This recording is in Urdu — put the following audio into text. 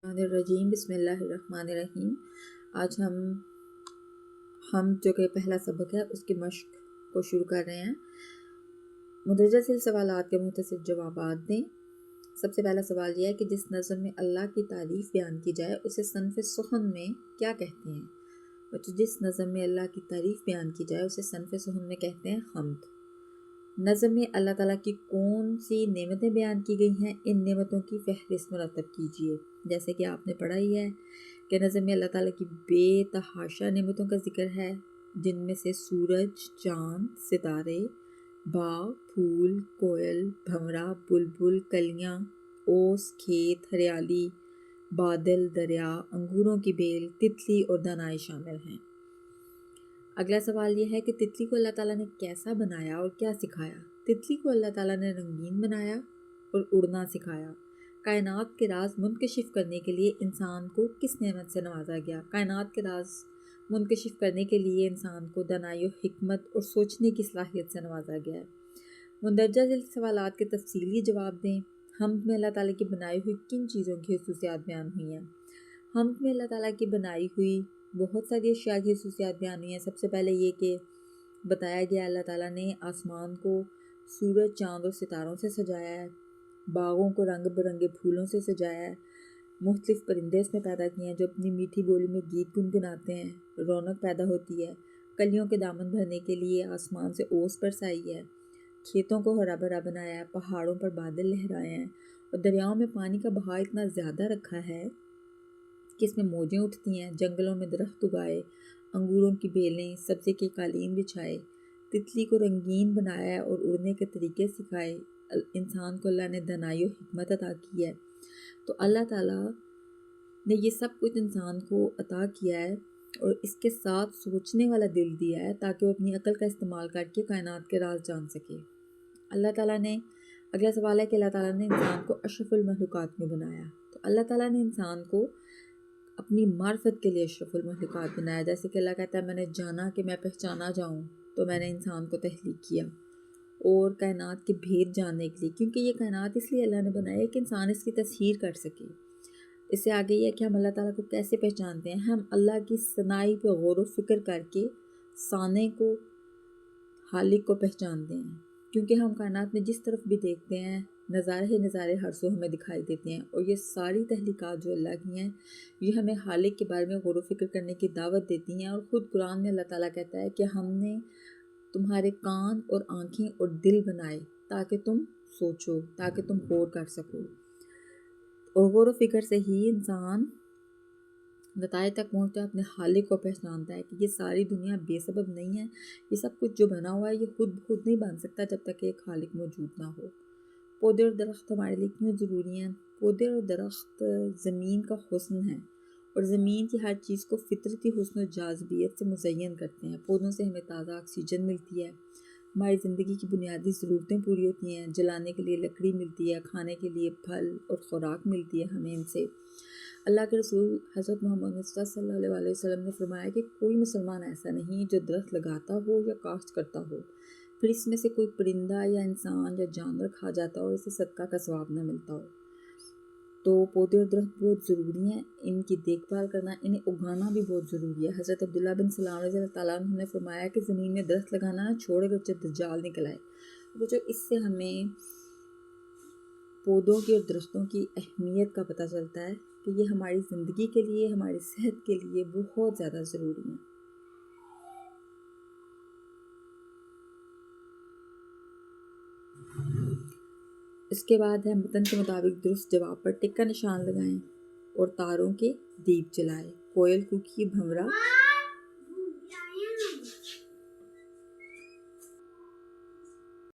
الرجیم بسم اللہ الرحمن الرحیم۔ آج ہم جو کہ پہلا سبق ہے اس کی مشق کو شروع کر رہے ہیں۔ مندرجہ ذیل سوالات کے مختصر جوابات دیں۔ سب سے پہلا سوال یہ ہے کہ جس نظم میں اللہ کی تعریف بیان کی جائے اسے صنف سخن میں کیا کہتے ہیں؟ اور جس نظم میں اللہ کی تعریف بیان کی جائے اسے صنف سخن میں کہتے ہیں حمد۔ نظم میں اللہ تعالیٰ کی کون سی نعمتیں بیان کی گئی ہیں، ان نعمتوں کی فہرست مرتب کیجیے۔ جیسے کہ آپ نے پڑھا ہی ہے کہ نظم میں اللہ تعالیٰ کی بے تحاشا نعمتوں کا ذکر ہے، جن میں سے سورج، چاند، ستارے، باغ، پھول، کوئل، بھنورا، بلبل، کلیاں، اوس، کھیت، ہریالی، بادل، دریا، انگوروں کی بیل، تتلی اور دانائی شامل ہیں۔ اگلا سوال یہ ہے کہ تتلی کو اللہ تعالیٰ نے کیسا بنایا اور کیا سکھایا؟ تتلی کو اللہ تعالیٰ نے رنگین بنایا اور اڑنا سکھایا۔ کائنات کے راز منکشف کرنے کے لیے انسان کو کس نعمت سے نوازا گیا؟ کائنات کے راز منکشف کرنے کے لیے انسان کو دانائی و حکمت اور سوچنے کی صلاحیت سے نوازا گیا ہے۔ مندرجہ ذیل سوالات کے تفصیلی جواب دیں۔ حمد میں اللہ تعالیٰ کی بنائی ہوئی کن چیزوں کی خصوصیات بیان ہوئی ہیں؟ حمد میں اللہ تعالیٰ کی بنائی ہوئی بہت ساری اشیاء کی خصوصیات بیان ہوئی ہیں۔ سب سے پہلے یہ کہ بتایا گیا اللہ تعالیٰ نے آسمان کو سورج، چاند اور ستاروں سے سجایا ہے، باغوں کو رنگ برنگے پھولوں سے سجایا ہے، مختلف پرندے اس میں پیدا کیے ہیں جو اپنی میٹھی بولی میں گیت گنگناتے ہیں، رونق پیدا ہوتی ہے، کلیوں کے دامن بھرنے کے لیے آسمان سے اوس برسائی ہے، کھیتوں کو ہرا بھرا بنایا ہے، پہاڑوں پر بادل لہرائے ہیں اور دریاؤں میں پانی کا بہاؤ اتنا زیادہ رکھا ہے کہ اس میں موجیں اٹھتی ہیں، جنگلوں میں درخت اگائے، انگوروں کی بیلیں، سبزے کے قالین بچھائے، تتلی کو رنگین بنایا اور اڑنے کے طریقے سکھائے، انسان کو اللہ نے دانائی و حکمت عطا کی ہے۔ تو اللہ تعالیٰ نے یہ سب کچھ انسان کو عطا کیا ہے اور اس کے ساتھ سوچنے والا دل دیا ہے تاکہ وہ اپنی عقل کا استعمال کر کے کائنات کے راز جان سکے۔ اللہ تعالیٰ نے اگلا سوال ہے کہ اللہ تعالیٰ نے انسان کو اشرف المخلوقات میں بنایا۔ تو اللہ تعالیٰ نے انسان کو اپنی معرفت کے لیے اشرف المخلوقات بنایا۔ جیسے کہ اللہ کہتا ہے میں نے جانا کہ میں پہچانا جاؤں تو میں نے انسان کو تخلیق کیا، اور کائنات کے بھید جاننے کے لیے، کیونکہ یہ کائنات اس لیے اللہ نے بنایا ہے کہ انسان اس کی تسخیر کر سکے۔ اس سے آگے یہ ہے کہ ہم اللہ تعالیٰ کو کیسے پہچانتے ہیں؟ ہم اللہ کی صنائی پہ غور و فکر کر کے صانع کو، خالق کو پہچانتے ہیں، کیونکہ ہم کائنات میں جس طرف بھی دیکھتے ہیں نظارے ہر سو ہمیں دکھائی دیتے ہیں، اور یہ ساری تخلیقات جو اللہ کی ہیں یہ ہمیں خالق کے بارے میں غور و فکر کرنے کی دعوت دیتی ہیں۔ اور خود قرآن میں اللہ تعالیٰ کہتا ہے کہ ہم نے تمہارے کان اور آنکھیں اور دل بنائے تاکہ تم سوچو، تاکہ تم غور کر سکو، اور غور و فکر سے ہی انسان نتائج تک پہنچتا ہے، اپنے خالق کو پہچانتا ہے کہ یہ ساری دنیا بے سبب نہیں ہے، یہ سب کچھ جو بنا ہوا ہے یہ خود بخود نہیں بن سکتا جب تک ایک خالق موجود نہ ہو۔ پودے اور درخت ہمارے لیے کیوں ضروری ہیں؟ پودے اور درخت زمین کا حسن ہے، اور زمین کی ہر چیز کو فطرتی حسن و جاذبیت سے مزین کرتے ہیں۔ پودوں سے ہمیں تازہ آکسیجن ملتی ہے، ہماری زندگی کی بنیادی ضرورتیں پوری ہوتی ہیں، جلانے کے لیے لکڑی ملتی ہے، کھانے کے لیے پھل اور خوراک ملتی ہے ہمیں ان سے۔ اللہ کے رسول حضرت محمد مصطفیٰ صلی اللہ علیہ وسلم نے فرمایا کہ کوئی مسلمان ایسا نہیں جو درخت لگاتا ہو یا کاشت کرتا ہو، پھر اس میں سے کوئی پرندہ یا انسان یا جانور کھا جاتا ہو اور اسے صدقہ کا ثواب نہ ملتا ہو۔ تو پودے اور درخت بہت ضروری ہیں، ان کی دیکھ بھال کرنا، انہیں اگانا بھی بہت ضروری ہے۔ حضرت عبداللہ بن سلام رضی اللہ تعالیٰ عنہ نے فرمایا کہ زمین میں درخت لگانا نہ چھوڑے گا جب دجال نکل آئے۔ تو جو اس سے ہمیں پودوں کی اور درختوں کی اہمیت کا پتہ چلتا ہے کہ یہ ہماری زندگی کے لیے، ہماری صحت کے لیے بہت زیادہ ضروری ہیں۔ اس کے بعد ہے متن کے مطابق درست جواب پر ٹک کا نشان لگائیں اور تاروں کے دیپ جلائے۔ کوئل کوکی، بھنورا